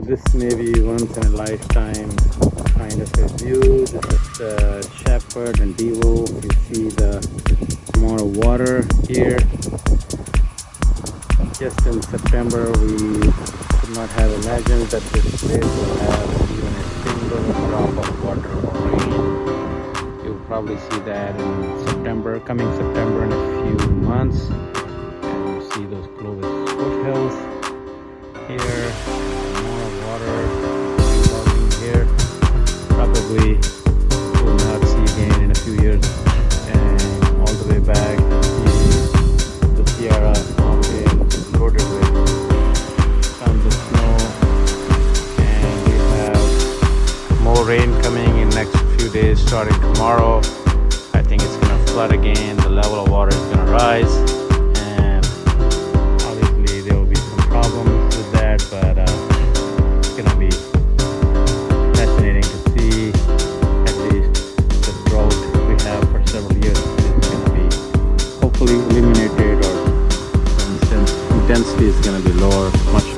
this may be once in a lifetime kind of a view. This is Shepherd and Devo. You see the amount of water here. Just in September, we could not have imagined that this place will have even a single drop of water or rain. You'll probably see that in September, coming September in a few months. And you see those Clovis foothills here. More water flowing here. Probably will not see again in a few years. And all the way back, the Sierra Mountains loaded with tons of snow. And we have more rain coming in next few days, starting tomorrow. I think it's gonna flood again. The level of water is gonna rise, and obviously there will be some problems with that, but it's gonna be fascinating to see. At least the drought we have for several years is gonna be hopefully eliminated, or for instance intensity is gonna be lower, much